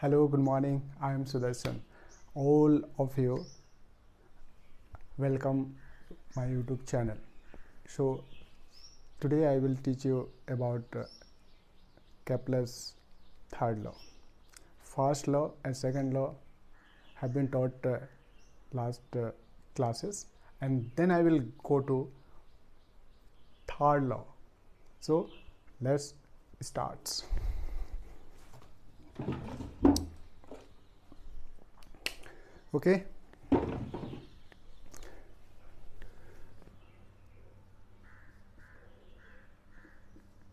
Hello, good morning. I am Sudarshan. All of you, welcome my YouTube channel. So today I will teach you about Kepler's third law. First law and second law have been taught last classes, and then I will go to third law. So let's start. Okay.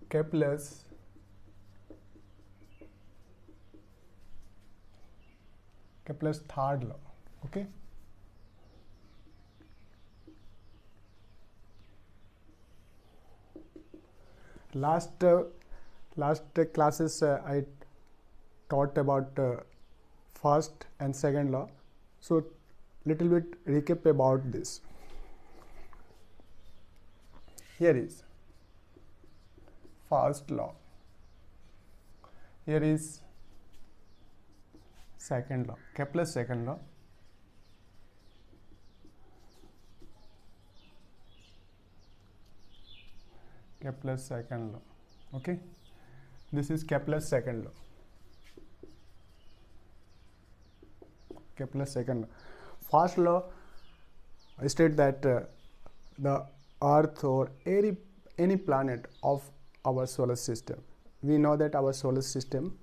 Kepler's third law. Okay. Last classes I taught about first and second law. So little bit recap about this. Here is first law. Here is second law, Kepler's second law. Kepler's second law. Okay, this is Kepler's second law. Kepler's second law. First law states that the Earth or any planet of our solar system. We know that our solar system.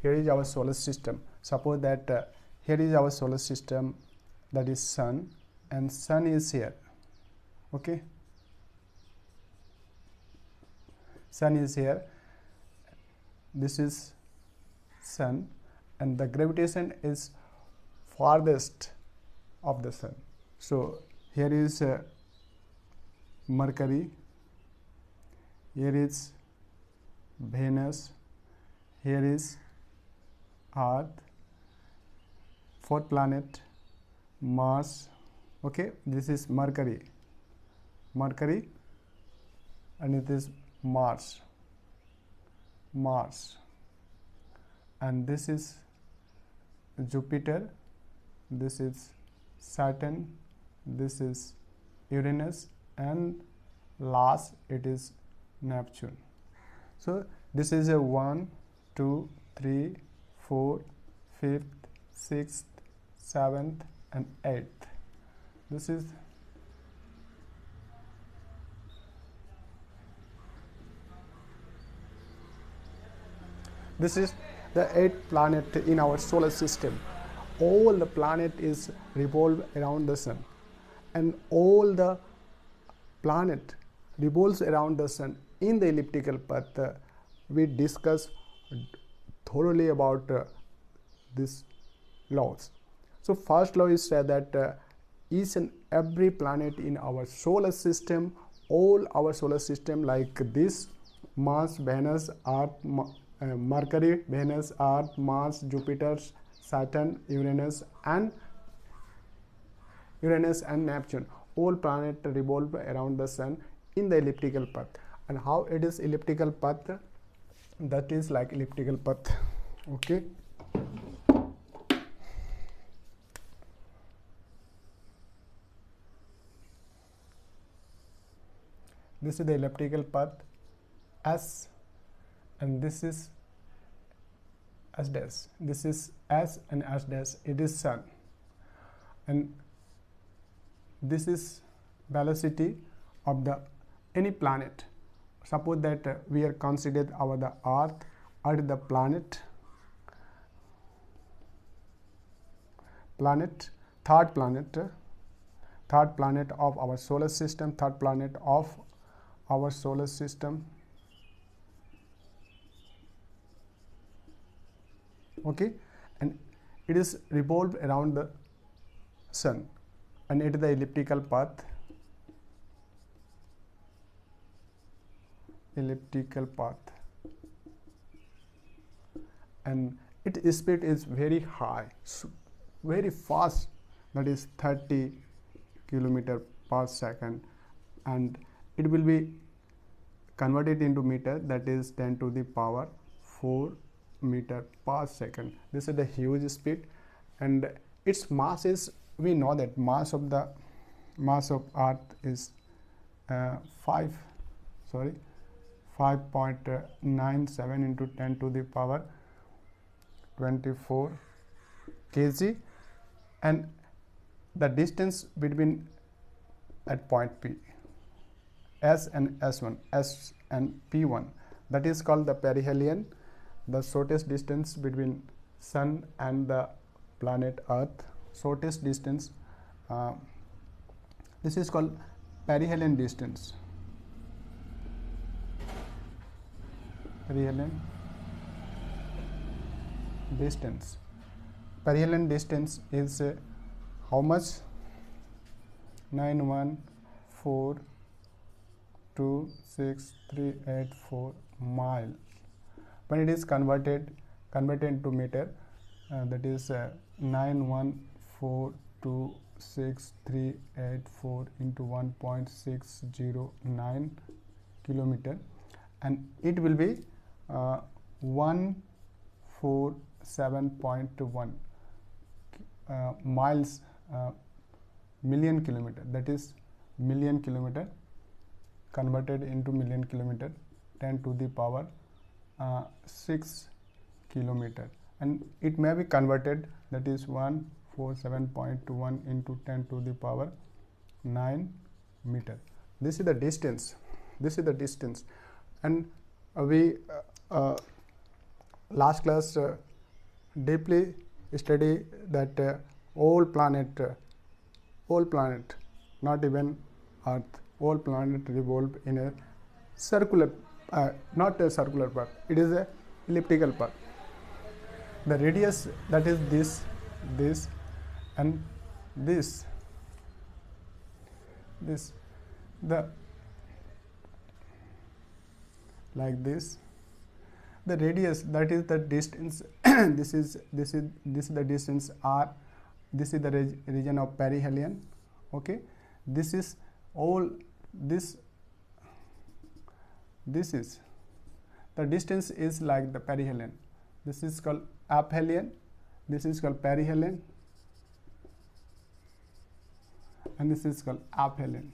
Here is our solar system. Suppose that here is our solar system, that is Sun, and Sun is here. Okay. Sun is here. This is Sun, and the gravitation is farthest of the Sun. So here is Mercury, here is Venus, here is Earth, fourth planet Mars. Okay, this is Mercury, and it is Mars, and this is Jupiter, this is Saturn, this is Uranus, and last it is Neptune. So this is a 1, 2, 3, 4, 5th, 6th, 7th, and 8th. This is the 8th planet in our solar system. All the planet is revolve around the Sun, and all the planet revolves around the Sun in the elliptical path. We discuss thoroughly about these laws. So first law is said that each and every planet in our solar system, all our solar system like this: Mars, Venus, Earth, Mercury, Venus, Earth, Mars, Jupiter, Saturn, Uranus and Neptune. All planets revolve around the Sun in the elliptical path. And how it is elliptical path? That is like elliptical path. Okay. This is the elliptical path S, and this is S dash. This is S and S dash. It is Sun, and this is velocity of the any planet. Suppose that we are considered the Earth or the planet, third planet of our solar system, Okay, and it is revolved around the Sun, and it is the elliptical path. And its speed is very high, very fast, that is 30 km per second, and it will be converted into meter, that is 10 to the power 4 meter per second. This is the huge speed, and its mass is, we know that mass of Earth is 5.97 into 10 to the power 24 kg, and the distance between at point P, S and P1, that is called the perihelion, the shortest distance between Sun and the planet Earth, shortest distance. This is called perihelion distance. Perihelion distance. Perihelion distance is how much? 9142638 mile. When it is converted into meter, that is 9142638 into 1.609 kilometer, and it will be 147.1 miles, million kilometer, that is million kilometer converted into million kilometer, 10 to the power 6 kilometer, and it may be converted, that is 147.1 into 10 to the power 9 meter. This is the distance. And we last class deeply study that all planet, not even Earth, all planet revolve in a circular, not a circular path, it is a elliptical path. The radius, that is this and this, the like this, the radius, that is the distance. this is the distance R. This is the region of perihelion. Okay, this is all this is the distance is like the perihelion. This is called aphelion, this is called perihelion, and this is called aphelion.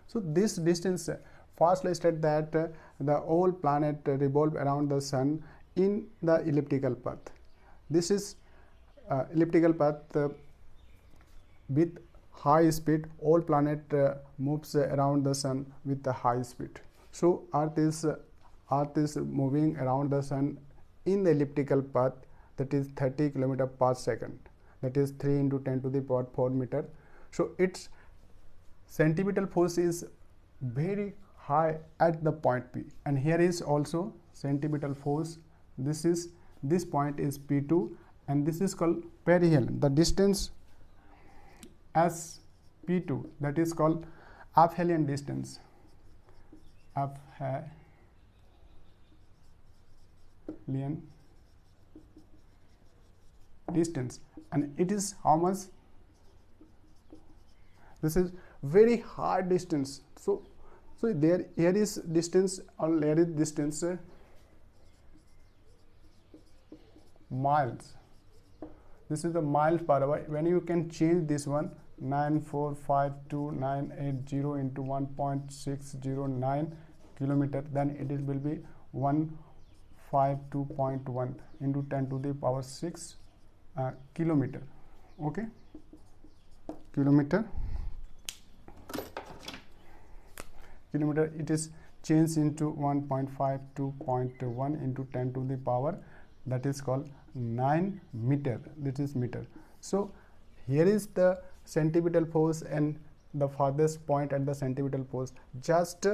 So this distance, first let's state that the whole planet revolve around the Sun in the elliptical path. This is elliptical path with high speed. All planet moves around the Sun with the high speed. So Earth is moving around the Sun in the elliptical path, that is 30 km per second, that is 3 into 10 to the power 4 meter. So its centripetal force is very high at the point P, and here is also centripetal force. This point is P2, and this is called perihelion. The distance as P2, that is called aphelion distance. Aphelion distance, and it is how much? This is very high distance. So here is distance, or here is distance miles. This is the miles per hour. When you can change this one, 9452980 into 1.609 kilometer, then it will be 152.1 into 10 to the power 6 kilometer. Okay, kilometer, it is changed into 1.52.1 into 10 to the power, that is called 9 meter. This is meter. So here is the centripetal force and the farthest point at the centripetal force, just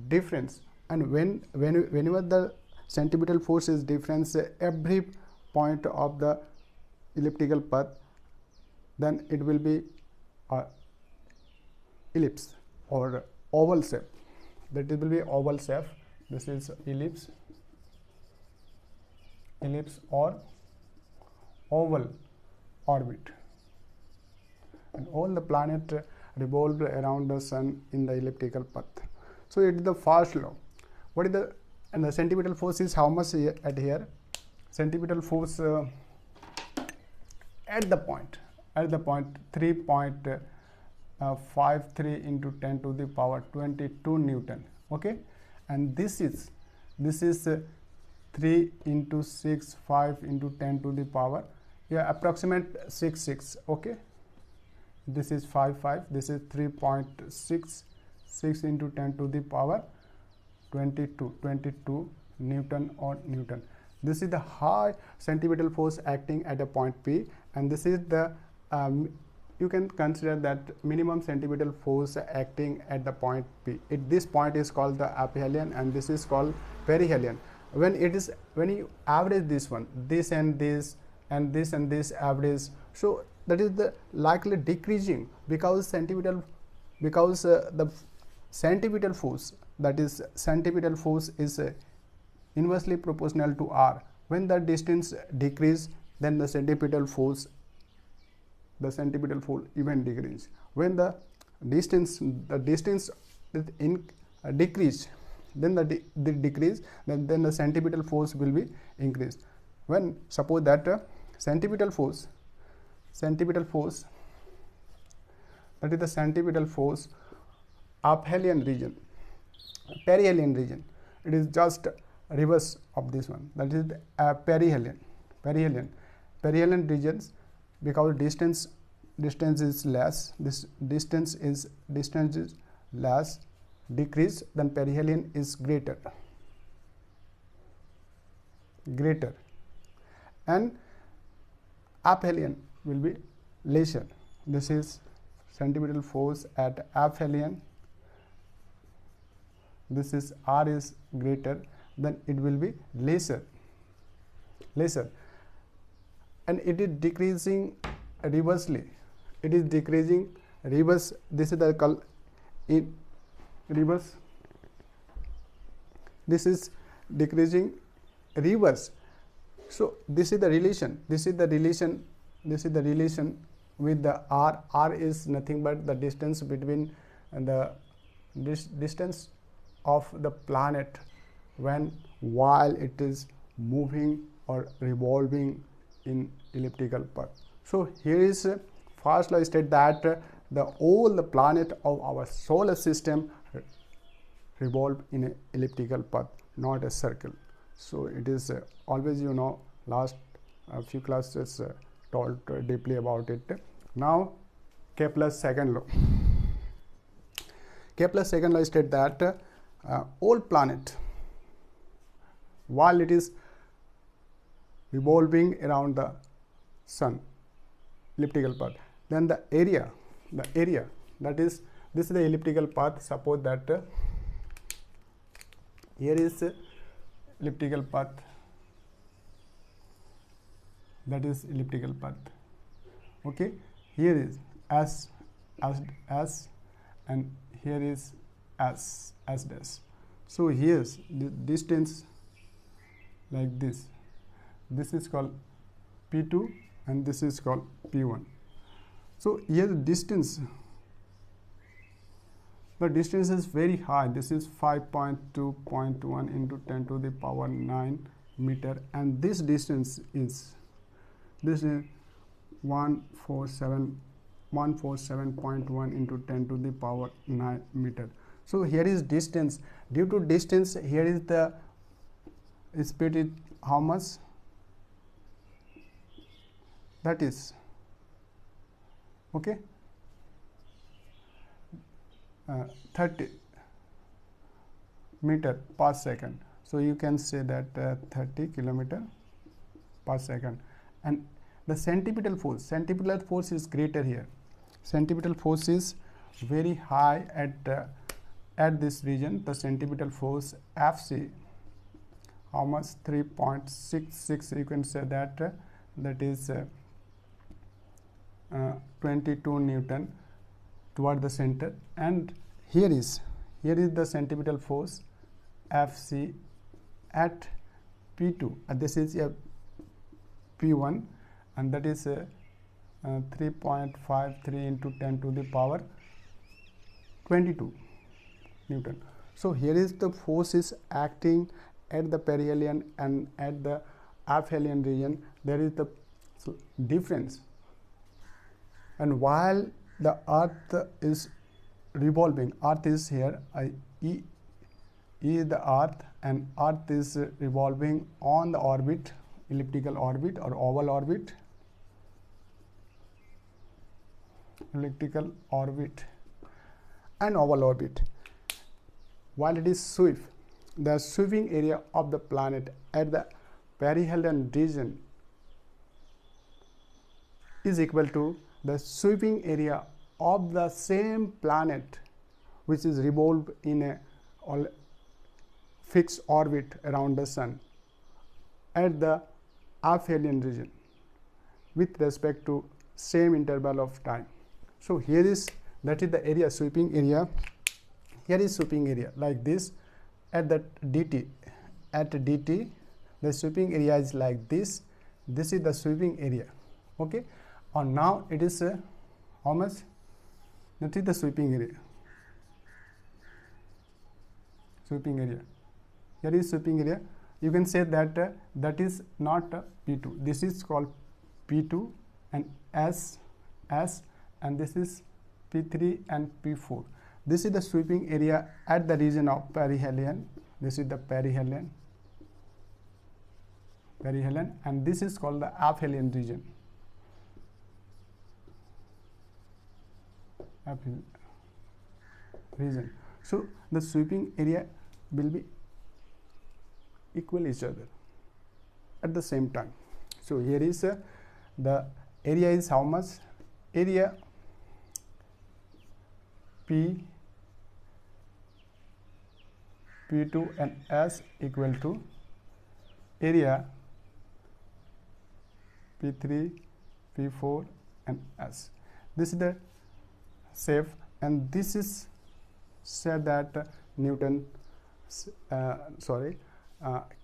difference. And whenever the centripetal force is difference every point of the elliptical path, then it will be ellipse or oval shape. That it will be oval shape. This is ellipse or oval orbit. And all the planet revolve around the Sun in the elliptical path. So it is the first law. What is the And the centripetal force is how much at here? Centripetal force at the point 3.53 into 10 to the power 22 Newton. Okay, and this is 3 into 6, 5 into 10 to the power, yeah, approximate 6. Okay, this is 5. This is 3.66 into 10 to the power 22 Newton or Newton. This is the high centripetal force acting at a point P, and this is the you can consider that minimum centripetal force acting at the point P. This point is called the aphelion, and this is called perihelion. When you average this one, this and this and this and this average, so that is the likely decreasing, because the centripetal force, that is centripetal force, is inversely proportional to r. When the distance decrease, then the centripetal force even decrease. When the distance is decreased, then the decrease, then the centripetal force will be increased. When suppose that centripetal force, that is the centripetal force aphelion region, perihelion region, it is just reverse of this one, that is the perihelion regions, because distance is less, this distance is less, decrease, then perihelion is greater, and aphelion will be lesser. This is centripetal force at aphelion. This is r is greater, then it will be lesser, and it is decreasing reversely. It is decreasing reverse. This is the in reverse. This is decreasing reverse. So this is the relation. This is the relation with the r. R is nothing but the distance between the distance of the planet while it is moving or revolving in elliptical path. So here is first law state that all the planet of our solar system revolve in an elliptical path, not a circle. So it is always, last few classes told deeply about it. Now Kepler's second law. Kepler's second law states that all planet, while it is revolving around the sun, elliptical path, then the area, that is, this is the elliptical path. Suppose that here is elliptical path, that is elliptical path. Okay, here is S, and here is S dash. So here's the distance like this. This is called P2 and this is called P1. So here the distance is very high. This is 5.2.1 into 10 to the power 9 meter, and this distance is 147.1 into 10 to the power 9 meter. So here is distance. Due to distance, here is the speed is how much? That is, okay, 30 meter per second. So you can say that 30 kilometer per second. And the centripetal force is greater here. Centripetal force is very high at this region. The centripetal force Fc, how much? 3.66. You can say that is 22 Newton toward the center. And here is the centripetal force Fc at P2. This is a P1, and that is 3.53 into 10 to the power 22 Newton. So here is the force is acting at the perihelion and at the aphelion region, there is the difference. And while the Earth is revolving, Earth is here, E is the Earth, and Earth is revolving on the orbit, elliptical orbit or oval orbit, elliptical orbit and oval orbit. While it is sweep, the sweeping area of the planet at the perihelion region is equal to the sweeping area of the same planet which is revolved in a fixed orbit around the sun at the aphelion region with respect to same interval of time. So here is, that is the area, sweeping area. Here is sweeping area like this at the dt. At dt, the sweeping area is like this. This is the sweeping area. Okay. And now it is how much? That is the sweeping area. Sweeping area. Here is sweeping area. You can say that that is not P2. This is called P2 and S, and this is P3 and P4. This is the sweeping area at the region of perihelion. This is the perihelion, and this is called the aphelion region. So the sweeping area will be equal each other at the same time. So here is the area is how much? Area P2 and S equal to area P3, P4 and S. This is the shape, and this is said that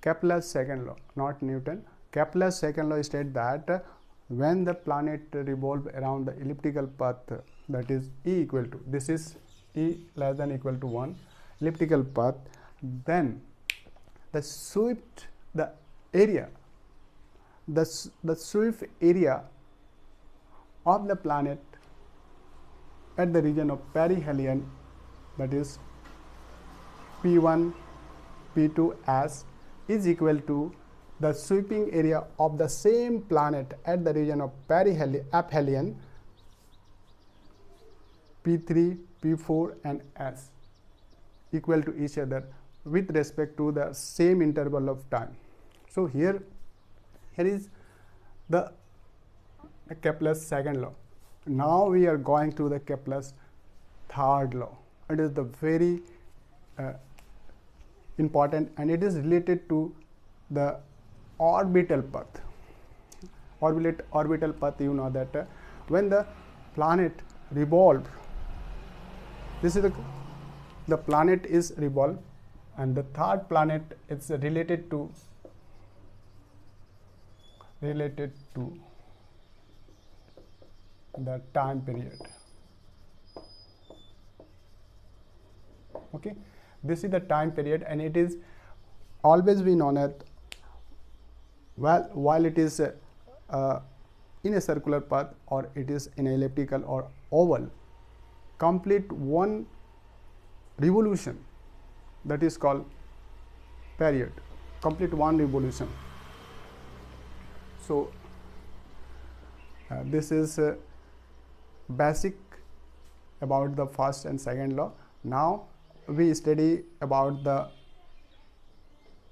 Kepler's second law, not Newton. Kepler's second law states that when the planet revolves around the elliptical path, that is E equal to, this is E less than equal to 1, elliptical path, then the swept area of the planet at the region of perihelion, that is P1, P2 S, is equal to the sweeping area of the same planet at the region of aphelion P3, P4 and S, equal to each other with respect to the same interval of time. So here is the Kepler's second law. Now we are going to the Kepler's third law. It is the very important, and it is related to the orbital path. Orbital path, you know that when the planet revolves, this is the planet is revolved, and the third planet is related to the time period. Okay, this is the time period, and it is always be known as, well, while it is in a circular path or it is in elliptical or oval, complete one revolution, that is called period, complete one revolution. So this is basic about the first and second law. Now we study about the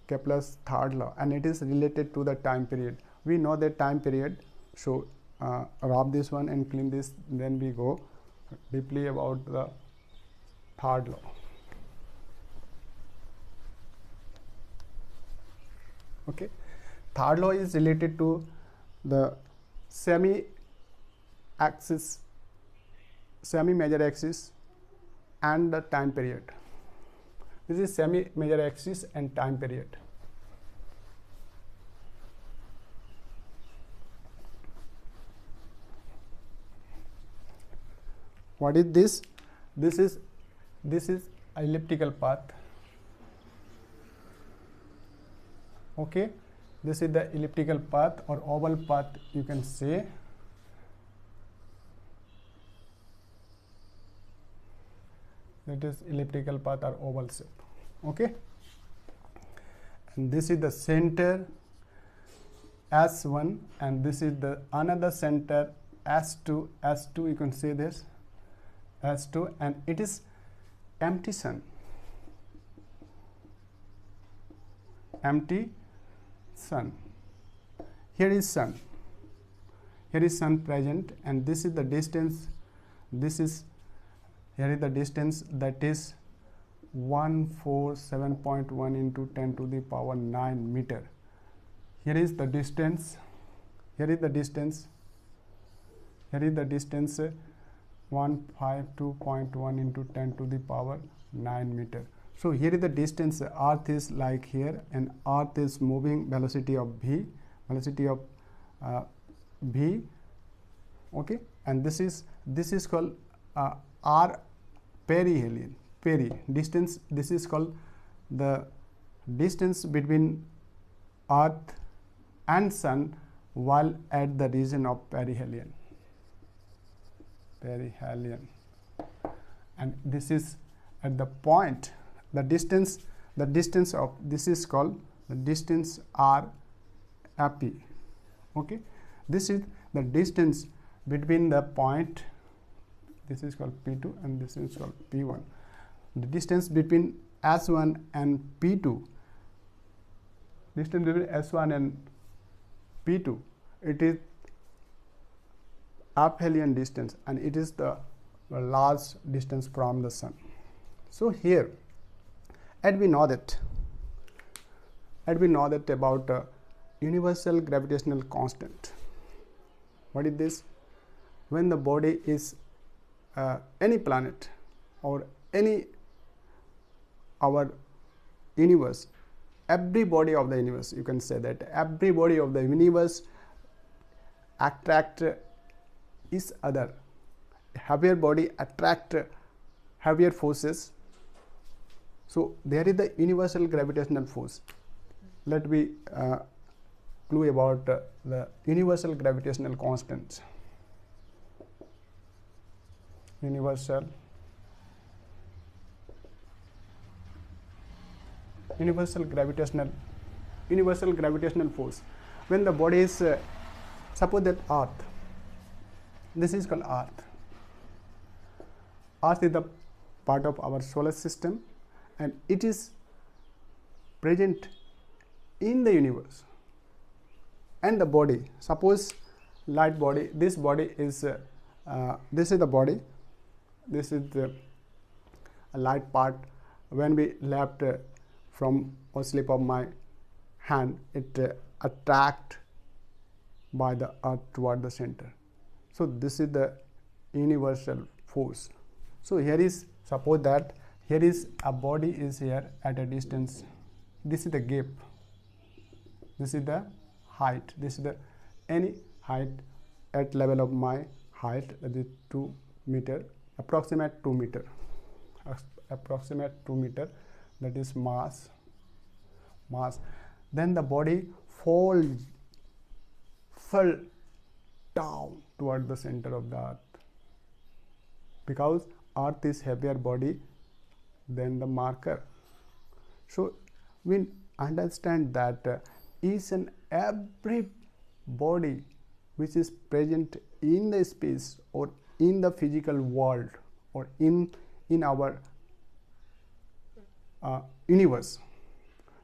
Kepler's third law, and it is related to the time period. We know the time period, so rub this one and clean this, then we go deeply about the third law. Okay, third law is related to the semi-major axis and the time period. This is semi-major axis and time period. What is this? This is elliptical path. Okay, this is the elliptical path or oval path, you can say. That is elliptical path or oval shape. Okay, and this is the center S1, and this is the another center S2. S2, you can say this S2, and it is empty sun. Empty sun. Here is sun. Here is sun present, and this is the distance. Here is the distance, that is 147.1 into 10 to the power 9 meter. Here is the distance. Here is the distance. Here is the distance 152.1 into 10 to the power 9 meter. So here is the distance. Earth is like here, and Earth is moving velocity of v, v. Okay, and this is called r perihelion. Distance. This is called the distance between Earth and Sun while at the region of perihelion. And this is at the point. The distance of this is called the distance r AP. Okay, this is the distance between the point. This is called P2 and this is called P1. The distance between S1 and P2. Distance between S1 and P2. It is aphelion distance, and it is the large distance from the sun. So here, and we know that about universal gravitational constant. What is this? When the body is any planet or any our universe, every body of the universe, you can say that every body of the universe attract each other. Heavier body attract heavier forces. So there is the universal gravitational force. Let me clue about the universal gravitational constant. Universal gravitational force. When the body is suppose that Earth, this is called Earth. Earth is the part of our solar system, and it is present in the universe. And the body, suppose light body, this body is this is the body, this is the light part. When we left from a slip of my hand, it attract by the earth toward the center. So this is the universal force. So here is, suppose that here is a body is here at a distance. This is the gap. This is the height. This is the any height at level of my height, that is 2 meter, approximate 2 meter. Approximate 2 meter, that is mass. Then the body fell down toward the center of the earth, because earth is heavier body than the marker. So we understand that each and every body which is present in the space or in the physical world or in our universe,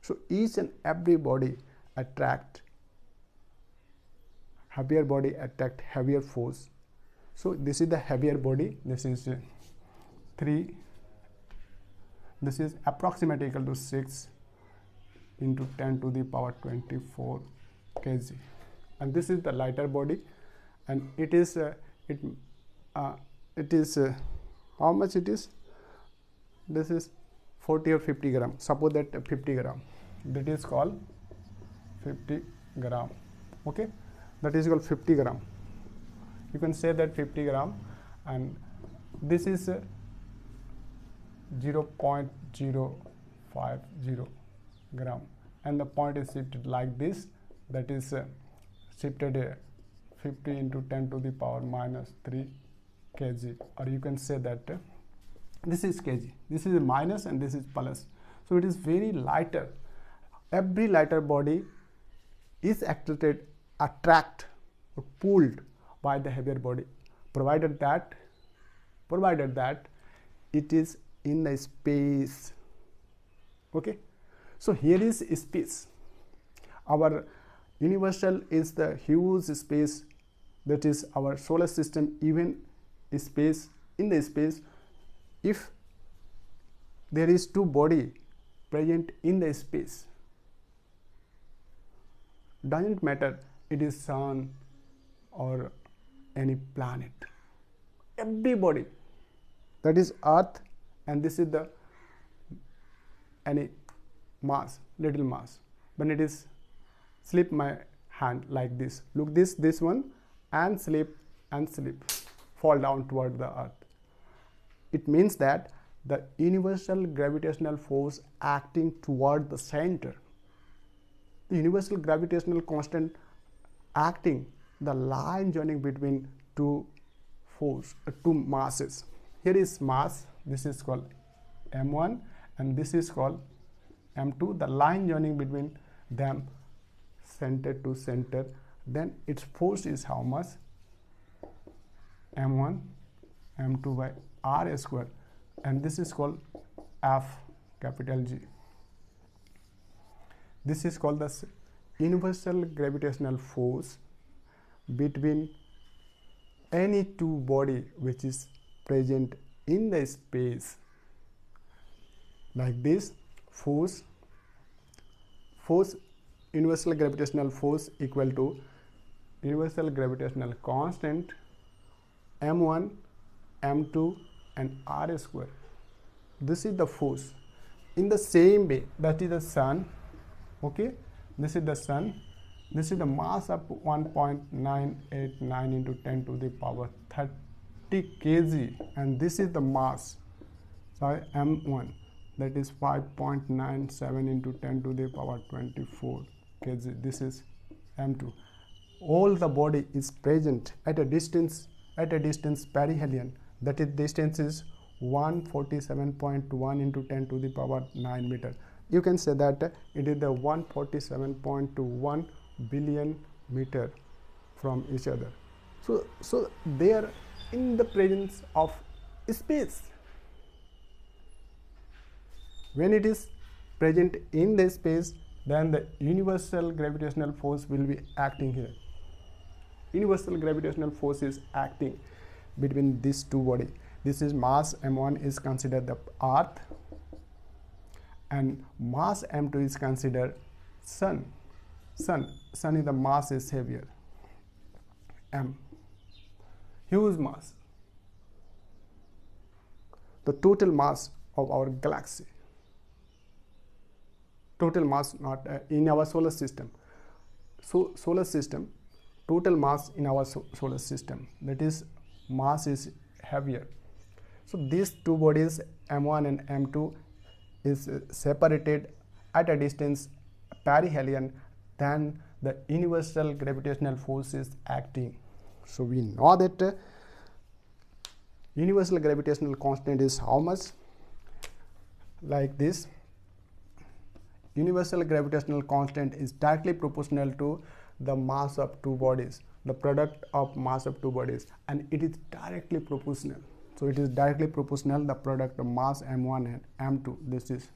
so each and every body attract heavier body, attract heavier force. So this is the heavier body. This is 3. This is approximately equal to 6 into 10 to the power 24 kg. And this is the lighter body, and it is how much it is? This is 40 or 50 gram. Suppose that 50 gram. That is called 50 gram. Okay, that is called 50 gram. You can say that 50 gram, and this is 0.050 gram, and the point is shifted like this, that is shifted 50 into 10 to the power minus 3 kg, or you can say that this is kg, this is a minus and this is plus. So it is very lighter. Every lighter body is attracted or pulled by the heavier body, provided that it is in the space. Okay, so here is space. Our universal is the huge space, that is our solar system, even space. In the space, if there is two body present in the space, doesn't matter it is sun or any planet, everybody, that is earth, and this is the any mass, little mass. When it is slip my hand like this, look this one, and slip fall down toward the earth. It means that the universal gravitational force acting toward the center, the universal gravitational constant acting the line joining between two masses. Here is mass, this is called m1 and this is called m2, the line joining between them center to center. Then its force is how much? m1 m2 by r square, and this is called F, capital G. This is called the universal gravitational force between any two body which is present in the space. Like this, force universal gravitational force equal to universal gravitational constant m1 m2 and r square. This is the force. In the same way, that is the sun. Okay, this is the sun, this is the mass of 1.989 into 10 to the power 30 kg, and this is the mass, sorry, m1, that is 5.97 into 10 to the power 24 kg. This is m2. All the body is present at a distance perihelion, that is distance is 147.1 into 10 to the power 9 meter. You can say that it is the 147.1 billion meter from each other. So they are in the presence of space. When it is present in the space, then the universal gravitational force will be acting here. Universal gravitational force is acting between these two bodies. This is mass m1 is considered the earth, and mass m2 is considered sun. Sun is the mass is heavier, m, huge mass, the total mass of our galaxy, total mass, not in our solar system. So solar system, total mass in our solar system, that is mass is heavier. So these two bodies m1 and m2 is separated at a distance perihelion, then the universal gravitational force is acting. So we know that universal gravitational constant is how much? Like this, universal gravitational constant is directly proportional to the mass of two bodies, the product of mass of two bodies, and it is directly proportional. So it is directly proportional, the product of mass m1 and m2. This is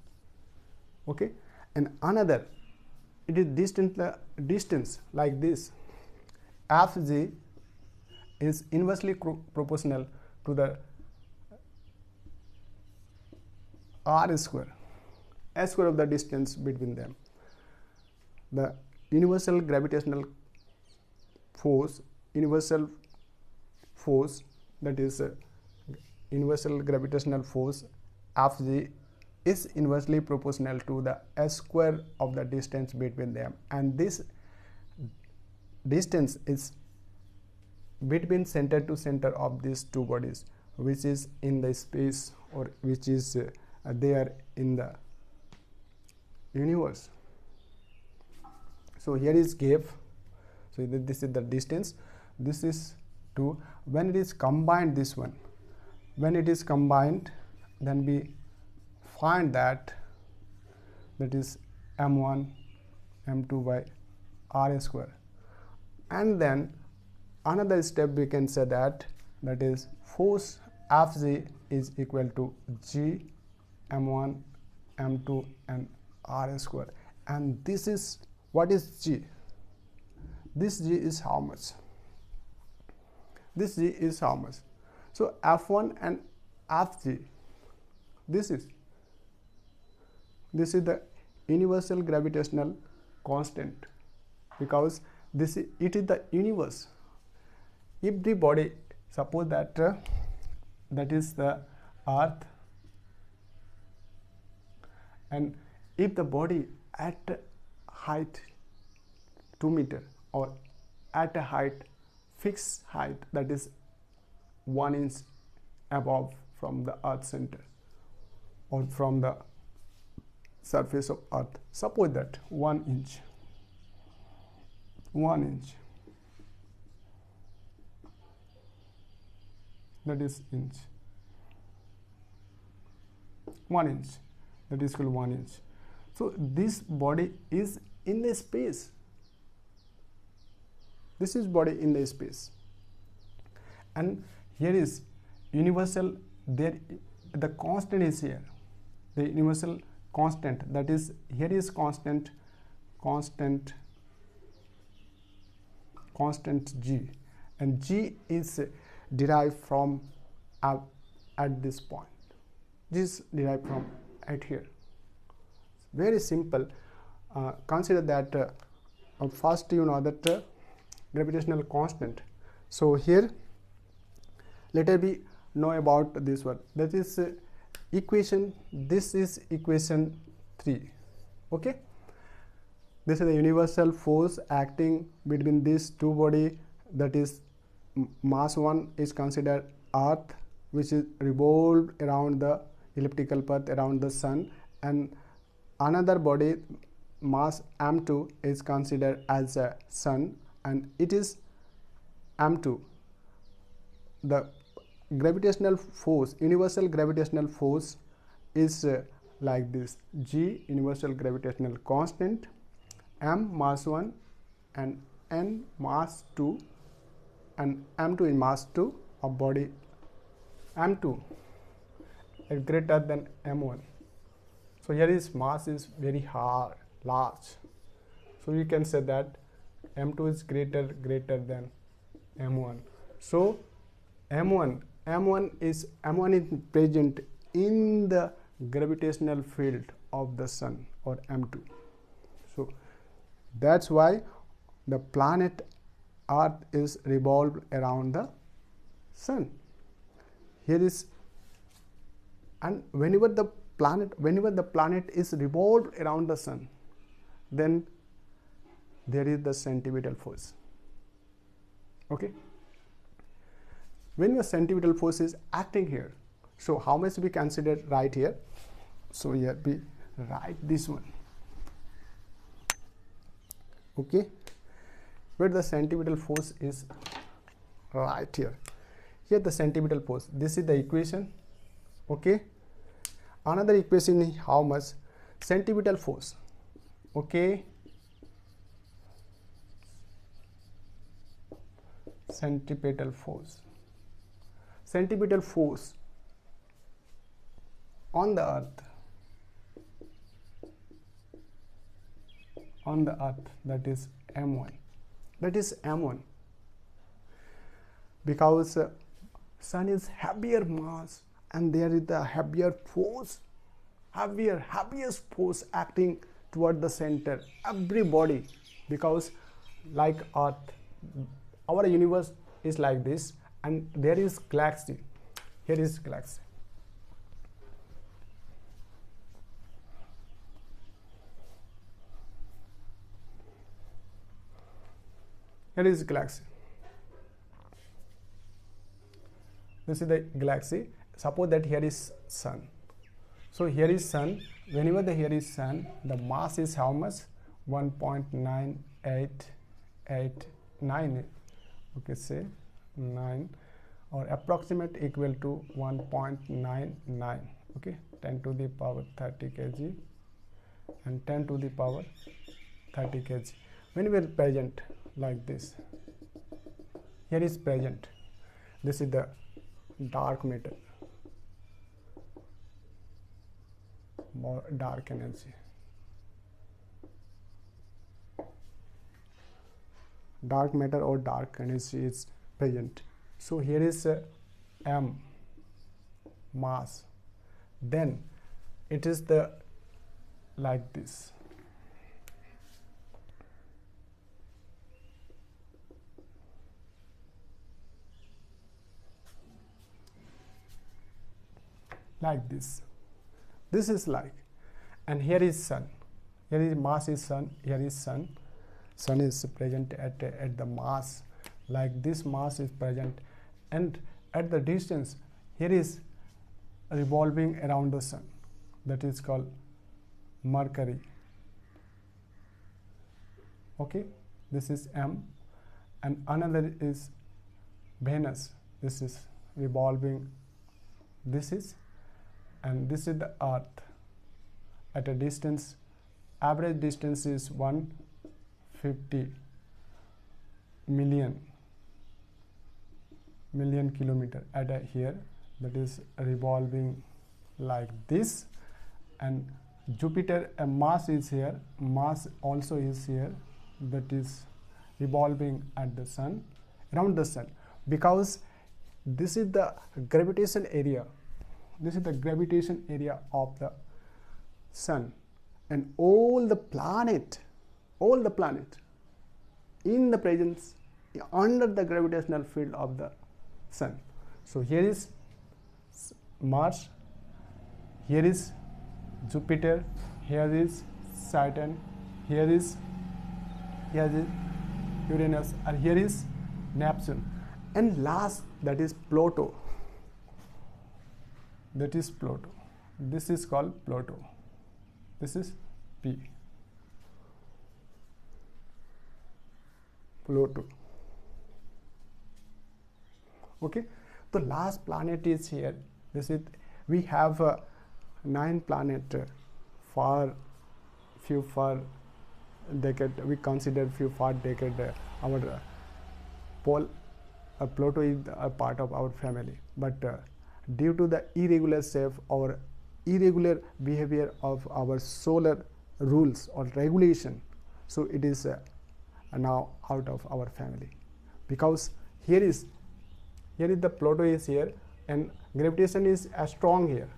okay. And another, it is distance like this. Fg is inversely proportional to the r square, s square of the distance between them. The universal gravitational force, that is universal gravitational force Fg is inversely proportional to the s square of the distance between them, and this distance is between center to center of these two bodies, which is in the space, or which is there in the universe. So here is gap, so this is the distance, this is 2. When it is combined, this one, when it is combined, then we find that is m1 m2 by r square, and then another step we can say that is force Fg is equal to g m1 m2 and r square. And this is, what is g? This g is how much? This g is how much? So F1 and Fg, this is the universal gravitational constant, because it is the universe. If the body, suppose that that is the earth, and if the body at height 2 meter or at a height, fixed height, that is 1 inch above from the earth center or from the surface of earth, suppose that 1 inch, that is inch, 1 inch, that is called 1 inch. So this body is in the space, this is body in the space, and here is universal, there the constant is here, the universal constant, that is here is constant g, and g is derived from at this point, this is derived from at here. Very simple. Consider that first you know that gravitational constant. So here let us know about this one, that is equation, this is equation 3. Okay, this is the universal force acting between these two body, that is mass 1 is considered earth, which is revolved around the elliptical path around the sun, and another body mass m2 is considered as a sun, and it is m2. The gravitational force, universal gravitational force is like this: g universal gravitational constant, m mass 1 and n mass 2, and m2 is mass 2 of body m2 is greater than m1. So here is mass is very large, so you can say that m2 is greater than m1. So m1 is present in the gravitational field of the sun, or m2. So that's why the planet earth is revolved around the sun. Here is, and whenever the planet is revolved around the sun, then there is the centripetal force. Okay, when your centripetal force is acting here, so how much we consider right here? So here we write this one. Okay, where the centripetal force is right here. Here the centripetal force, this is the equation. Okay, another equation is how much centripetal force. Okay, centripetal force on the earth, that is m1, because sun is heavier mass and there is the heaviest force acting toward the center, everybody, because like earth, our universe is like this, and there is galaxy, here is galaxy. Here is galaxy. This is the galaxy. Suppose that here is sun. So here is sun. Whenever here is sun, the mass is how much? 1.9 8, 8, 9, okay, say 9, or approximate equal to 1.99, okay, 10 to the power 30 kg and 10 to the power 30 kg. When we are present like this, here is present, this is the dark matter, more dark energy. Dark matter or dark energy is present. So here is m mass, then it is the like this. Like this. This is like, and here is sun. Here is mass is sun. Here is sun. Sun is present at the mass. Like this mass is present, and at the distance here is revolving around the sun. That is called Mercury. Okay, this is M, and another is Venus. This is revolving. This is, and this is the Earth at a distance, average distance is 150 million kilometer at a here, that is revolving like this. And Jupiter, a mass is here, mass also is here, that is revolving at the sun, around the sun, because this is the gravitation area. This is the gravitation area of the sun, and all the planet in the presence under the gravitational field of the sun. So here is Mars, here is Jupiter, here is Saturn, here is Uranus, and here is Neptune, and last, that is Pluto. That is Pluto. This is called Pluto. This is P. Pluto. Okay. The last planet is here. This is, we have 9 planets for few far decade. We consider few far decade our Pluto is a part of our family, but due to the irregular shape or irregular behavior of our solar rules or regulation, so it is now out of our family, because here is the Pluto is here, and gravitation is strong here.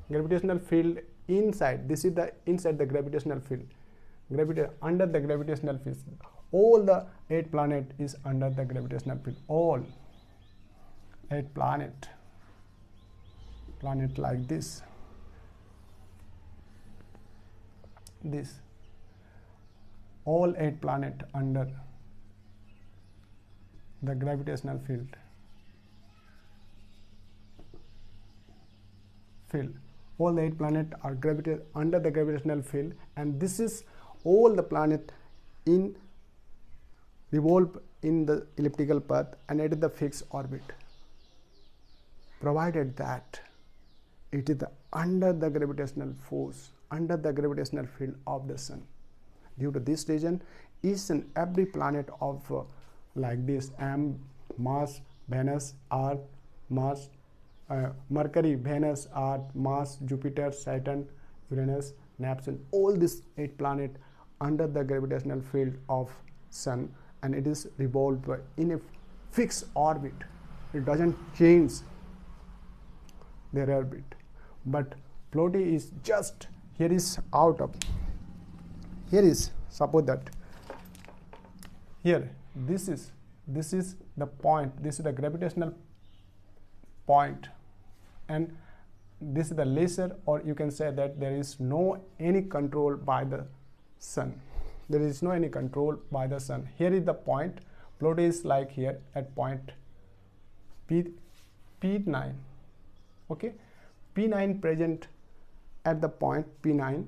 Gravitational field inside, this is the inside the gravitational field, under the gravitational field. All the 8 planets is under the gravitational field. All 8 planet like this. This all 8 planets under the gravitational field. All the 8 planets are under the gravitational field, and this is all the planet in revolve in the elliptical path and at the fixed orbit, provided that it is under the gravitational force, under the gravitational field of the sun. Due to this reason, each and every planet of like this, Mars, Venus, Earth, Mars, Mercury, Venus, Earth, Mars, Jupiter, Saturn, Uranus, Neptune, all these 8 planets under the gravitational field of sun, and it is revolved in a fixed orbit. It doesn't change their orbit. But Pluto is just, here is out of, here is, suppose that here, this is the point, this is the gravitational point, and this is the lesser, or you can say that there is no any control by the sun. There is no any control by the sun. Here is the point. Pluto is like here at point P9. Okay, P9 present at the point P9.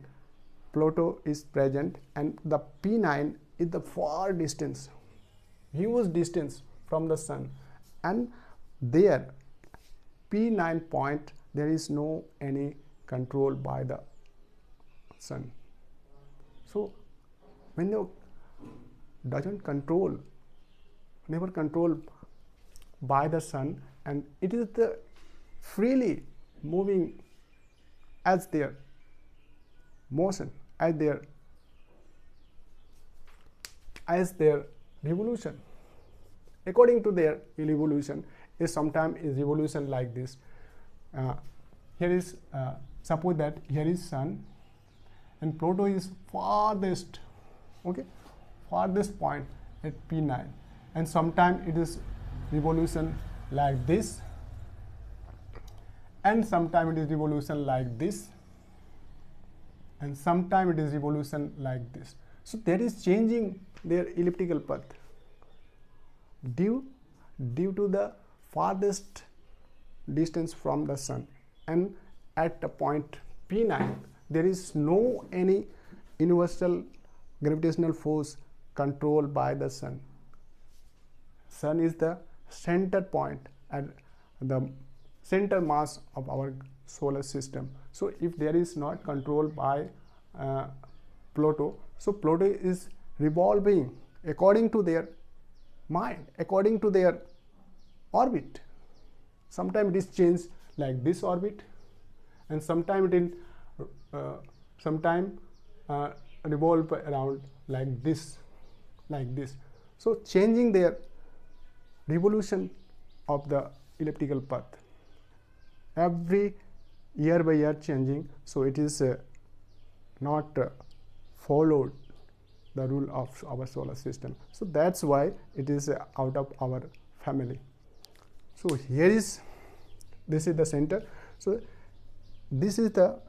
Pluto is present, and the P9 is the far distance, huge distance from the sun, and there P9 point there is no any control by the sun. So when you doesn't control, never control by the sun, and it is the freely moving as their motion, as their revolution, according to their evolution, is sometimes is revolution like this. Here is suppose that here is sun and Pluto is farthest, okay, farthest point at P9, and sometimes it is revolution like this, and sometimes it is revolution like this, and sometimes it is revolution like this. So there is changing their elliptical path due to the farthest distance from the sun, and at the point P9 there is no any universal gravitational force controlled by the sun. Sun is the center point and the center mass of our solar system. So if there is not controlled by Pluto, so Pluto is revolving according to their mind, according to their orbit. Sometimes it is changed like this orbit, and sometimes it will revolve around like this, So changing their revolution of the elliptical path every year by year changing. So it is not followed the rule of our solar system. So that's why it is out of our family. So here is, this is the center. So this is the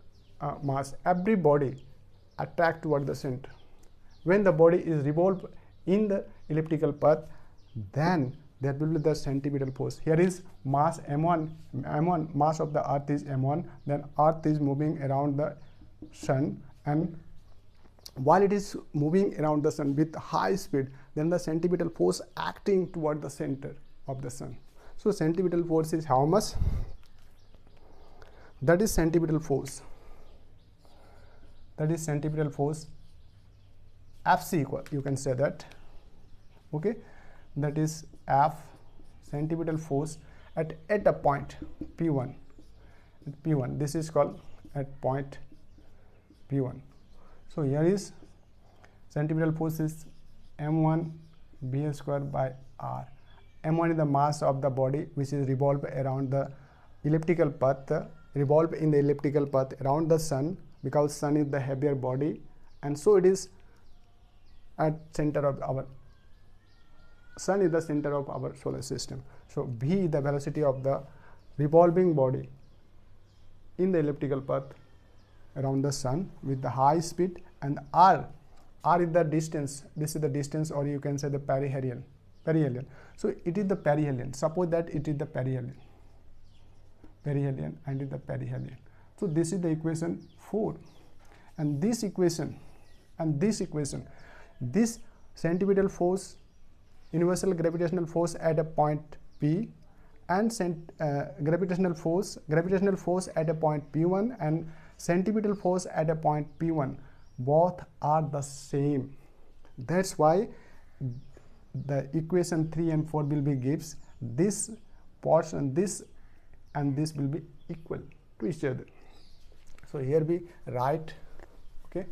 mass. Every body attract toward the center. When the body is revolved in the elliptical path, then there will be the centripetal force. Here is mass m1, mass of the earth is m1, then earth is moving around the sun, and while it is moving around the sun with high speed, then the centripetal force acting toward the center of the sun. So centripetal force is how much? That is centripetal force. That is centripetal force Fc equal, you can say that, okay, that is F centripetal force at a point P1. This is called at point P1. So here is centripetal force is m1 b square by r. m1 is the mass of the body which is revolved around the elliptical path, around the sun, because sun is the heavier body, and so it is at center of our sun is the center of our solar system. So v, the velocity of the revolving body in the elliptical path around the sun with the high speed, and r is the distance. This is the distance, or you can say the perihelion. So it is the perihelion. Suppose that it is the perihelion and it is the perihelion. So this is the equation 4, and this equation, this centripetal force, universal gravitational force at a point P, and gravitational force at a point P1, and centripetal force at a point P1, both are the same. That's why the equation 3 and 4 will be gives this portion, this and this will be equal to each other. So here we write, okay,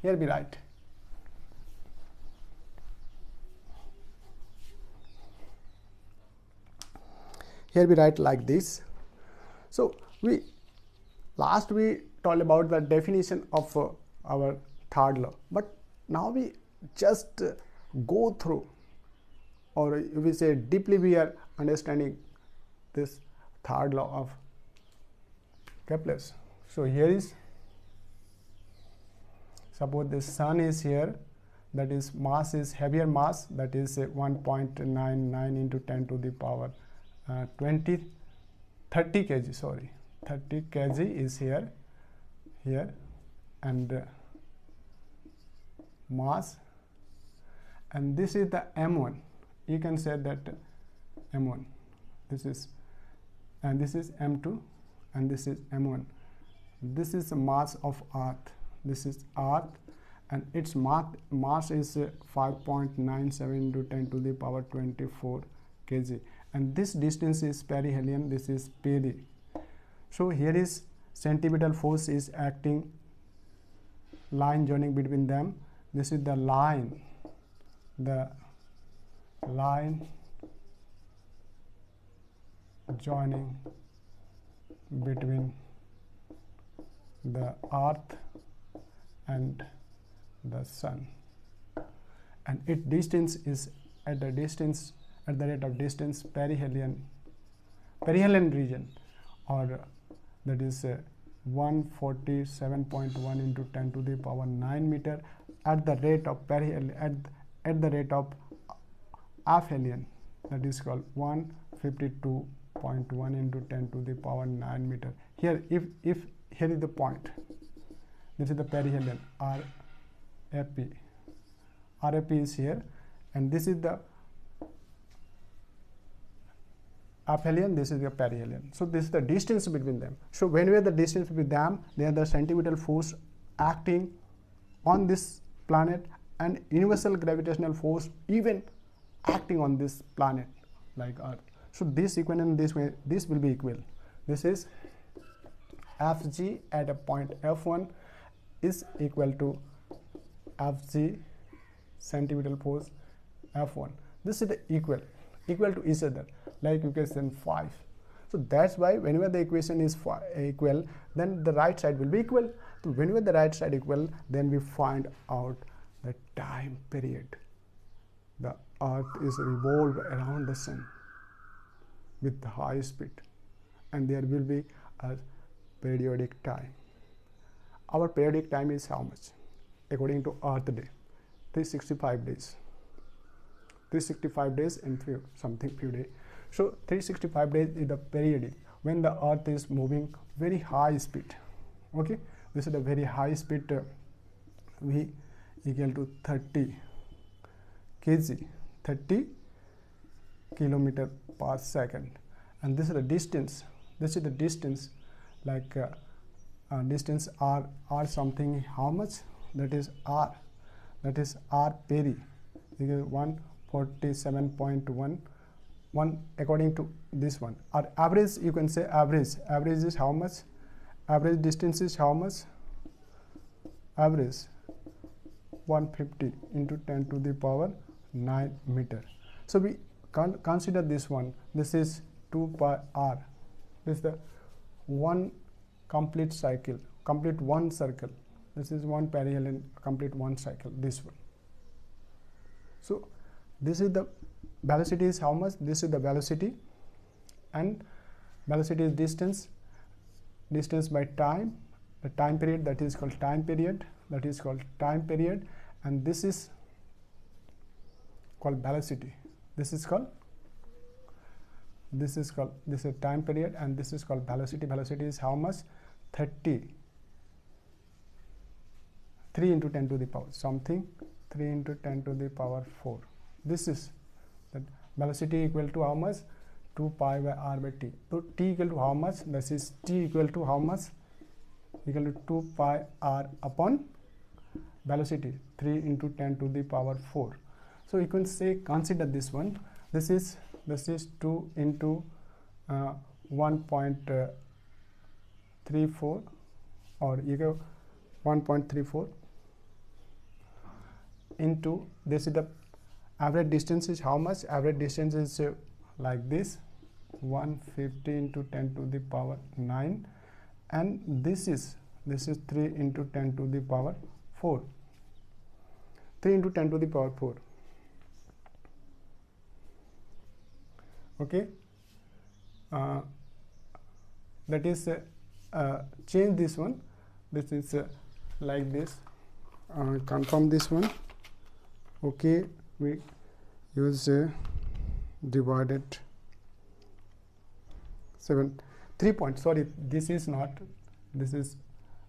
here we write like this. So we talked about the definition of our third law, but now we just go through, or we say deeply we are understanding this third law of Kepler's. So here is, suppose the sun is here, that is mass is heavier mass, that is 1.99 into 10 to the power 30 kg, sorry, 30 kg is here, here, and mass, and this is the m1. You can say that m1, this is, and this is m2, and this is m1. This is the mass of Earth. This is Earth, and its mass is 5.97 into 10 to the power 24 kg, and this distance is perihelion, this is peri. So here is centripetal force is acting, line joining between them. This is the line joining between the Earth and the Sun, and its distance is at the rate of distance perihelion region, or that is 147.1 into 10 to the power 9 meter at the rate of perihelion, at the rate of aphelion, that is called 152.1 into 10 to the power 9 meter. Here, if here is the point, this is the perihelion, RAP is here, and this is the aphelion, this is the perihelion. So this is the distance between them. So whenever the distance between them, they are the centripetal force acting on this planet, and universal gravitational force even acting on this planet like Earth. So this equation, this way, this will be equal. This is Fg at a point F1 is equal to Fg centripetal force F1. This is the equal to each other, like equation 5. So that's why whenever the equation is equal, then the right side will be equal. So whenever the right side equal, then we find out the time period. The Earth is revolved around the Sun with high speed, and there will be a periodic time. Our periodic time is how much? According to Earth day, 365 days. 365 days and few days. So 365 days is the period when the Earth is moving very high speed. Okay, this is the very high speed. V equal to 30 kg, 30 kilometer per second, and this is the distance. This is the distance, like distance r something, how much? That is r peri, equal 147.1 according to this one. Or average, you can say average is how much? Average distance is how much? Average 150 into 10 to the power 9 meter. So we consider this one. This is 2 pi r. This is the one complete cycle, complete one circle. This is one perihelion, complete one cycle, this one. So this is the velocity is how much? This is the velocity, and velocity is distance by time, the time period, that is called time period, and this is called velocity. This is time period, and this is called velocity. Velocity is how much? 3 into 10 to the power something, 3 into 10 to the power 4. This is that velocity equal to how much? 2 pi by r by t. So t equal to how much? This is t equal to how much? Equal to 2 pi r upon velocity, 3 into 10 to the power 4. So you can say, consider this one. This is 2 into 1.34, or you go 1.34 into, this is the average distance is how much? Average distance is like this, 150 into 10 to the power 9, and this is 3 into 10 to the power 4. 3 into 10 to the power 4. Okay, that is change this one. This is like this. Confirm this one. Okay, we use divided 7 3 points. Sorry, this is not. This is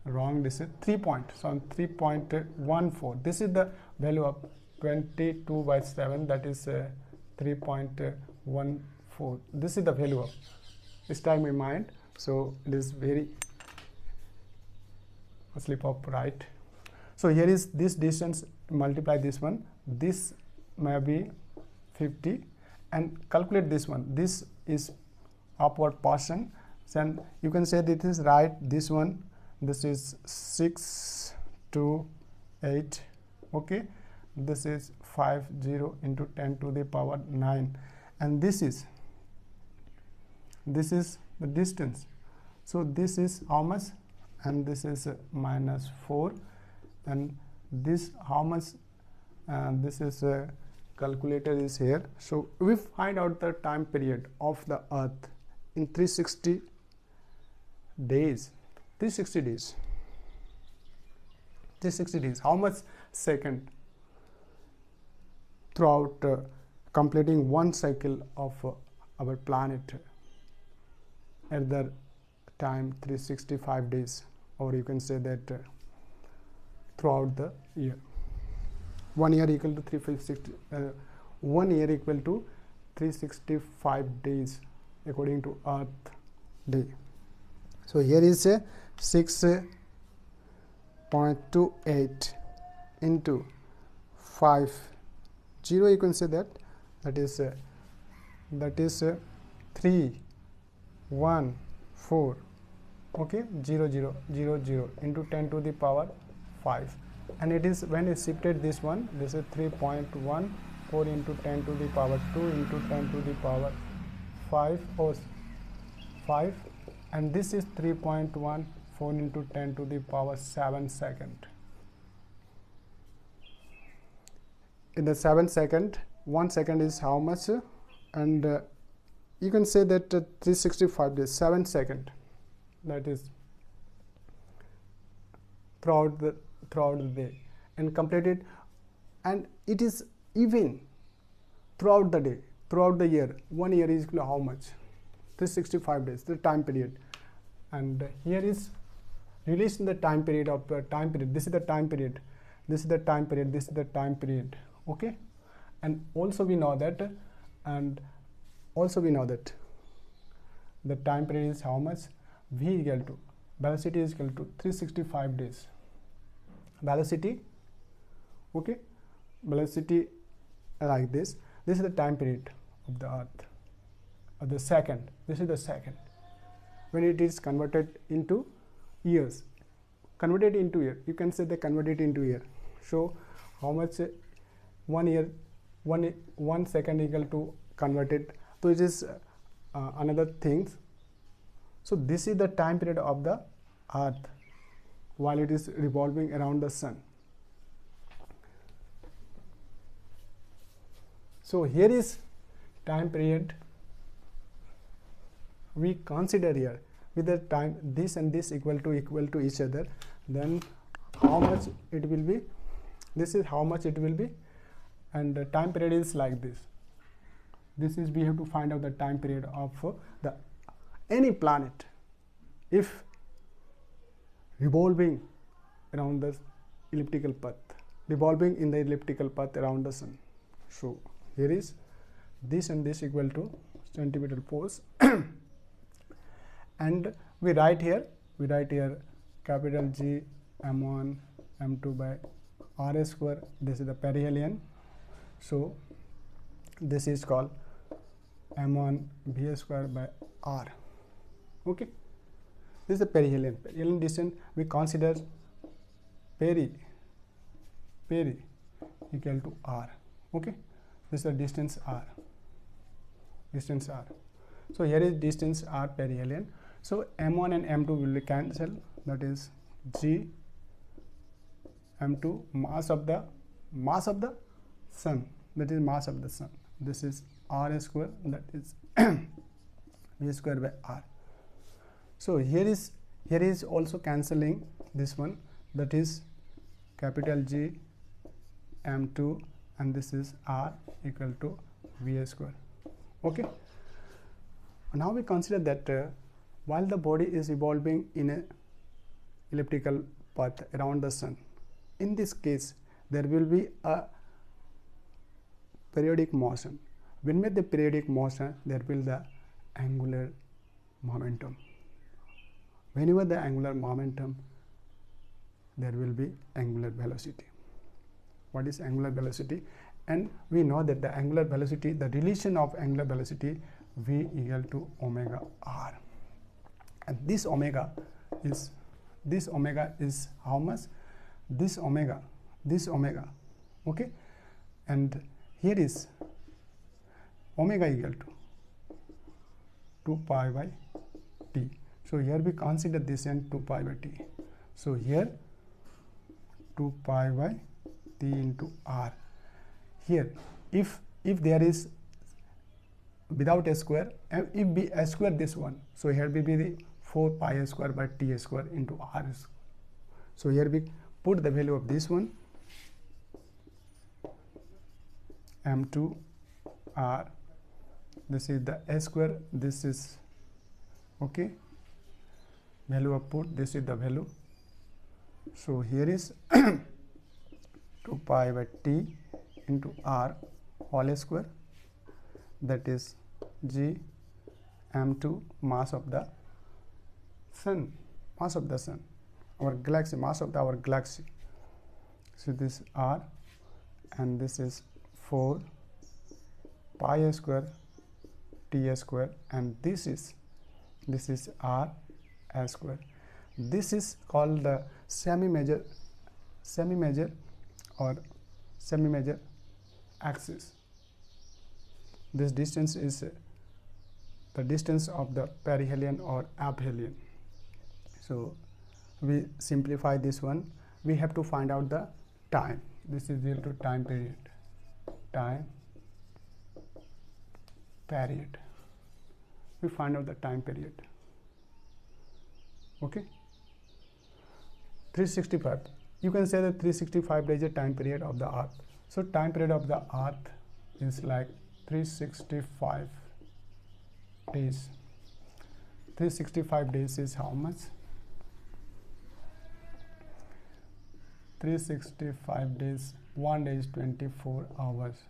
wrong, this is 3 point, so 3.14. This is the value of 22 by 7, that is 3.14. This is the value of, this time in mind, so it is very slip of right. So here is this distance, multiply this one, this may be 50, and calculate this one. This is upward portion, then you can say this is right, this one, this is 6 to 8, okay, this is 50 into 10 to the power 9, and this is the distance. So this is how much, and this is minus 4, and this how much, this is calculator is here. So we find out the time period of the earth in 360 days. 360 days. 360 days. How much second throughout completing one cycle of our planet at the time 365 days, or you can say that throughout the year. 1 year equal to 360. 1 year equal to 365 days according to Earth day. So here is 6.28 into 5 0, you can say that is 3 1 4, okay, 0 0 0 0 into 10 to the power 5, and it is when it shifted this one, this is 3.14 into 10 to the power 2 into 10 to the power 5 or 5, and this is 3.14 into 10 to the power 7 second. In the 7 second, 1 second is how much, and you can say that 365 days, 7 second, that is throughout the day, and completed, and it is even throughout the day, throughout the year. 1 year is equal to how much? 365 days, the time period, and here is released in the time period of time period. This is the time period, this is the time period, this is the time period, okay. And also we know that, the time period is how much? V equal to velocity is equal to 365 days. Velocity, okay, velocity like this. This is the time period of the Earth, of the second. This is the second. When it is converted into years, converted into year, you can say they converted into year. So how much 1 year, 1 second equal to converted. So it is another things. So this is the time period of the Earth while it is revolving around the sun. So here is time period we consider here with the time this and this equal to each other, then how much it will be, this is how much it will be, and the time period is like this. This is, we have to find out the time period of the any planet if revolving around the elliptical path, revolving in the elliptical path around the sun. So here is this and this equal to centripetal force and we write here capital G m1 m2 by r square. This is the perihelion, so this is called m1 v square by r, okay. This is the perihelion distance. We consider peri equal to r, okay. This is the distance r, so here is distance r perihelion. So m1 and m2 will be cancelled, that is g m2 mass of the sun, that is mass of the sun. This is r square, that is v square by r. So here is also cancelling this one, that is capital G m2 and this is r equal to v square, okay. Now we consider that while the body is evolving in elliptical path around the sun. In this case, there will be a periodic motion. When with the periodic motion, there will be the angular momentum. Whenever the angular momentum, there will be angular velocity. What is angular velocity? And we know that the angular velocity, the relation of angular velocity, v equal to omega r. And this omega is how much? This omega, okay? And here is omega equal to 2 pi by t. So here we consider this and 2 pi by t. So here 2 pi by t into r. Here if there is without a square, and if we square this one, so here will be the 4 pi square by t square into r. So here we put the value of this one, m2 r. This is the a square, this is okay, value of put, this is the value. So here is 2 pi by t into r whole square, that is g m2 mass of the sun, our galaxy, mass of our galaxy. So this r, and this is 4 pi square t square, and this is r a square. This is called the semi-major axis. This distance is the distance of the perihelion or aphelion. So we simplify this one. We have to find out the time. This is equal to time period. We find out the time period. Okay. 365. You can say that 365 days is a time period of the Earth. So time period of the Earth is like 365 days. 365 days is how much? 365 days, 1 day is 24 hours.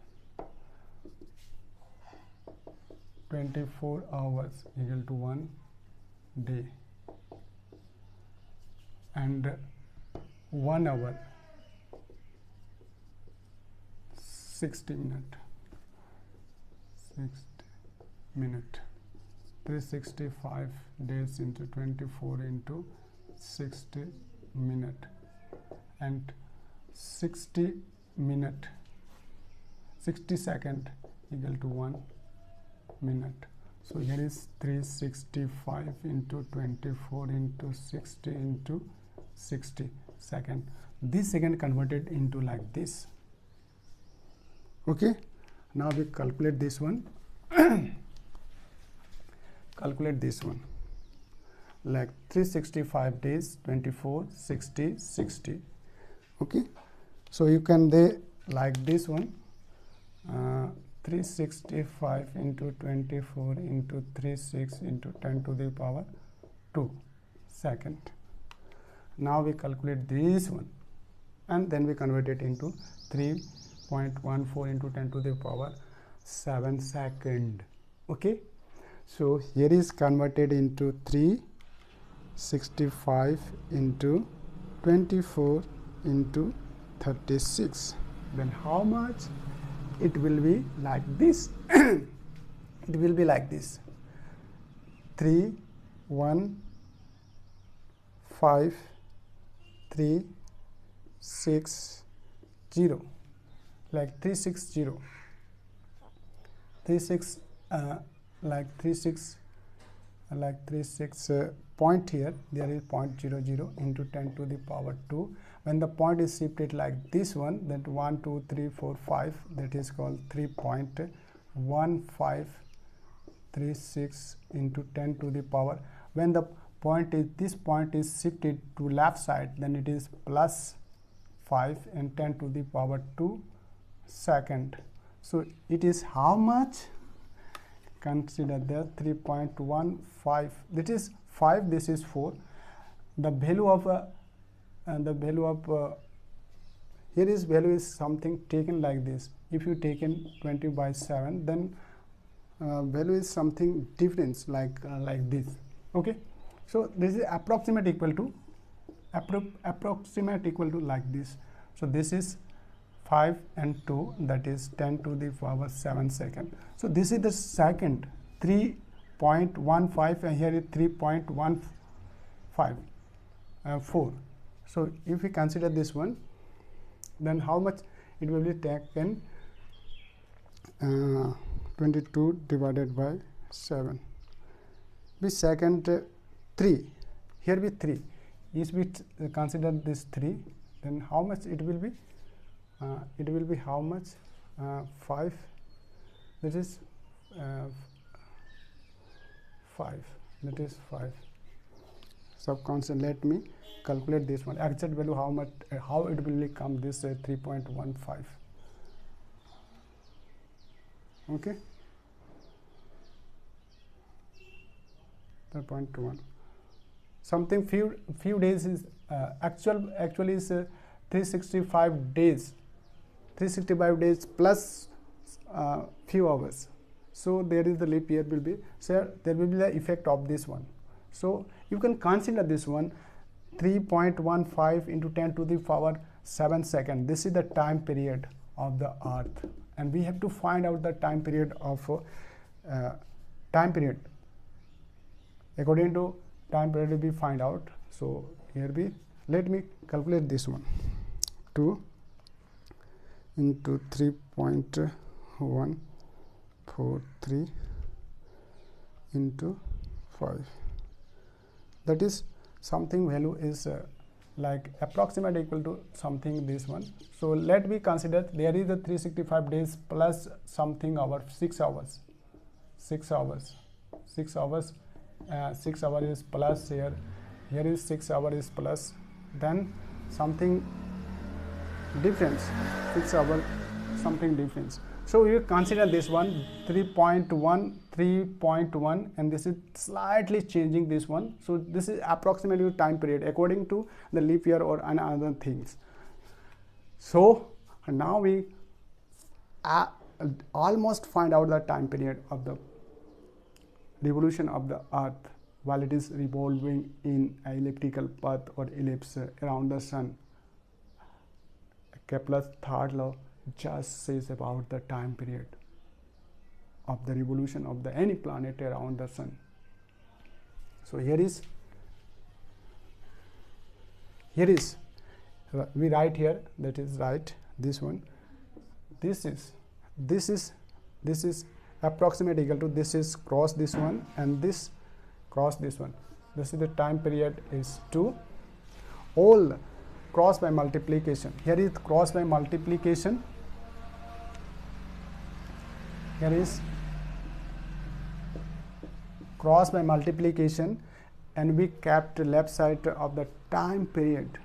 24 hours equal to 1 day. And 1 hour 60 minutes. 365 days into 24 into 60 minutes, and 60 second equal to 1 minute. So here is 365 into 24 into 60 into 60 second. This second converted into like this. Okay. Now we calculate this one. Calculate this one. Like 365 days, 24, 60, 60. Okay. So you can like this one. 365 into 24 into 36 into 10 to the power 2 second. Now we calculate this one, and then we convert it into 3.14 into 10 to the power 7 second. Okay. So here is converted into 365 into 24 into 36. Then how much? It will be like this. It will be like this. 315,360, like 360, like 36 point here. There is 0.00 into 10 to the power 2. When the point is shifted like this one, that 1, 2, 3, 4, 5, that is called 3.1536 into 10 to the power. When the this point is shifted to left side, then it is plus 5 and 10 to the power 2 second. So it is how much? Consider that 3.15, that is 5, this is 4. the value of here is value is something taken like this. If you taken 20/7, then value is something different like this. Okay, so this is approximate equal to like this. So this is 5 and 2, that is 10 to the power 7 second. So this is the second, 3.15, and here is 3.15 So if we consider this one, then how much it will be taken? 22 divided by 7. Be second 3. Here be 3. If we consider this 3, then how much it will be? It will be how much? 5. That is 5. That is 5. Subconstant. Let me calculate this one. Exact value how much? How it will become this 3.15. Okay. 3.1. Something few days is actually is 365 days. 365 days plus few hours. So there is the leap year will be. So there will be the effect of this one. So you can consider this one 3.15 into 10 to the power 7 second. This is the time period of the Earth, and we have to find out the time period of according to time period we find out. So here we let me calculate this one. 2 into 3.143 into 5. That is something value is like approximate equal to something this one. So let me consider there is a 365 days plus something hour, 6 hours. 6 hours. 6 hours. 6 hours is plus here. Here is 6 hours is plus. Then something difference. 6 hours something difference. So you consider this one 3.1, and this is slightly changing this one. So this is approximately time period according to the leap year or other things. So now we almost find out the time period of the revolution of the Earth while it is revolving in an elliptical path or ellipse around the Sun. Kepler's third law just says about the time period of the revolution of the any planet around the Sun. So here is we write here, that is right, this one. This is approximate equal to, this is cross this one and this cross this one. This is the time period is 2. All cross by multiplication. Here is cross by multiplication. Here is cross by multiplication, and we kept left side of the time period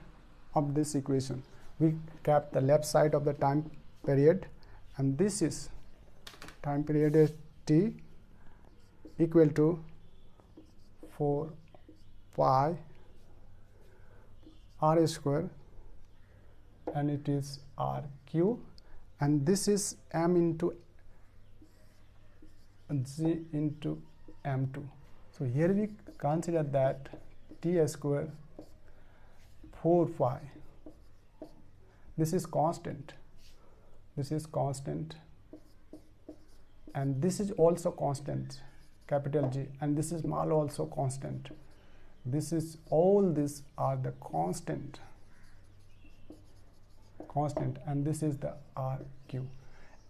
of this equation. We kept the left side of the time period, and this is time period is t equal to 4 pi r square, and it is rq, and this is m into g into m2. So here we consider that t square 4 pi. This is constant. This is constant, and this is also constant, capital G, and this is small also constant. This is all these are the constant, and this is the RQ.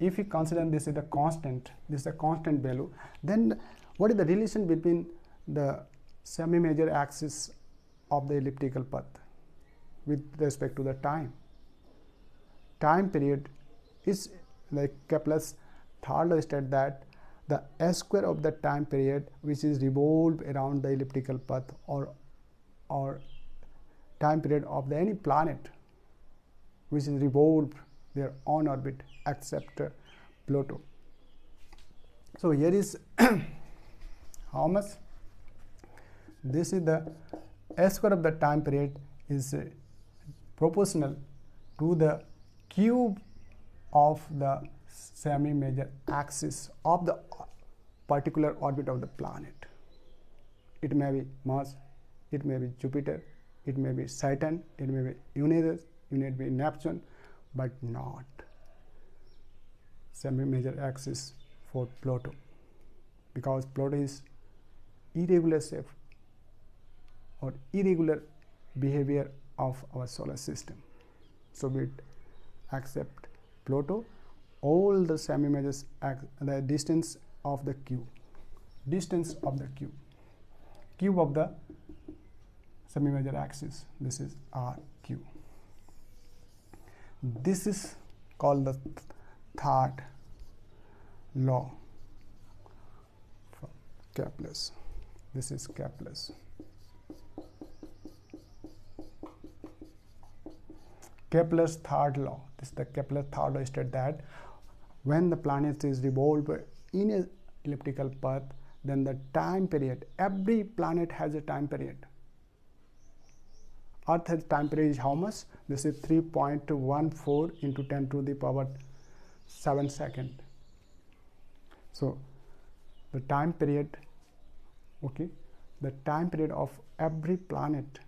If you consider this is the constant, this is a constant value, then what is the relation between the semi-major axis of the elliptical path with respect to the time? Time period is like Kepler's third law stated that the s square of the time period which is revolved around the elliptical path or time period of the any planet which is revolved their own orbit except Pluto. So here is how much? This is the S square of the time period is proportional to the cube of the semi-major axis of the particular orbit of the planet. It may be Mars, it may be Jupiter, it may be Saturn, it may be Uranus, it may be Neptune, but not semi-major axis for Pluto, because Pluto is irregular shape or irregular behavior of our solar system. So we accept Pluto, all the semi-majors, the distance of the cube, cube of the semi-major axis, this is RQ. This is called the third law from Kepler's. This is Kepler's. Kepler's third law. This is the Kepler's third law states that when the planet is revolved in an elliptical path, then the time period, every planet has a time period. Earth has time period is how much? This is 3.14 into 10 to the power 7 second. So the time period, okay, the time period of every planet,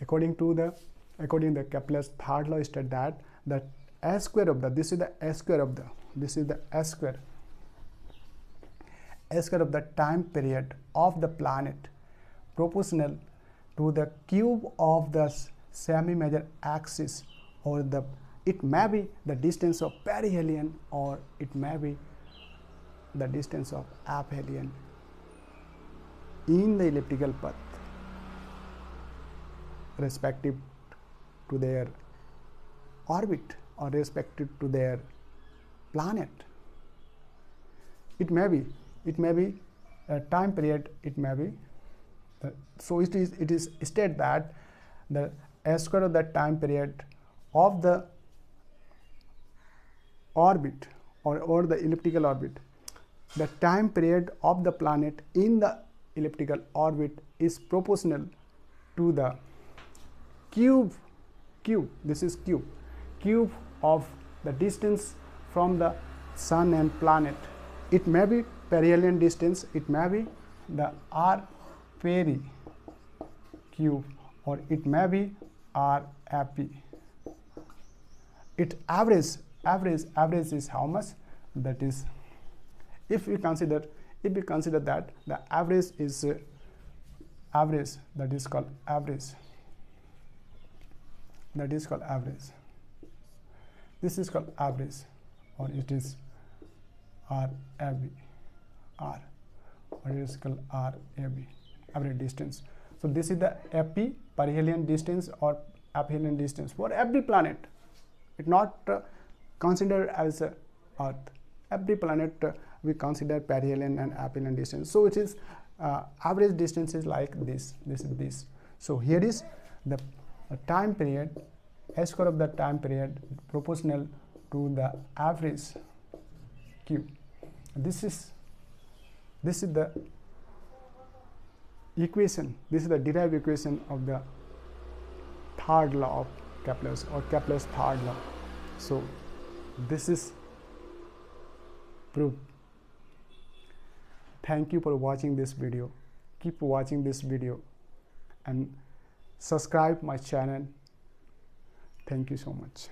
according to Kepler's third law, stated that the S square of the, this is the S square of the, this is the S square of the time period of the planet proportional to the cube of the semi-major axis, or the, it may be the distance of perihelion, or it may be the distance of aphelion in the elliptical path respective to their orbit or respective to their planet. It may be a time period, it may be so it is stated that the S square of the time period of the orbit or the elliptical orbit, the time period of the planet in the elliptical orbit is proportional to the cube, this is cube of the distance from the sun and planet. It may be perihelion distance, it may be the R peri cube, or it may be R epi. It average is how much? That is, if we consider that the average is that is called average. That is called average. This is called average, or it is RAB, or it is called RAB, average distance. So this is the epi, perihelion distance or aphelion distance for every planet. It not considered as Earth. Every planet we consider perihelion and aphelion distance. So it is average distance is like this. This is this. So here is the time period, S square of the time period proportional to the average cube. This is the equation. This is the derived equation of the third law of Kepler's, or Kepler's third law. So this is proof. Thank you for watching this video. Keep watching this video and subscribe my channel. Thank you so much.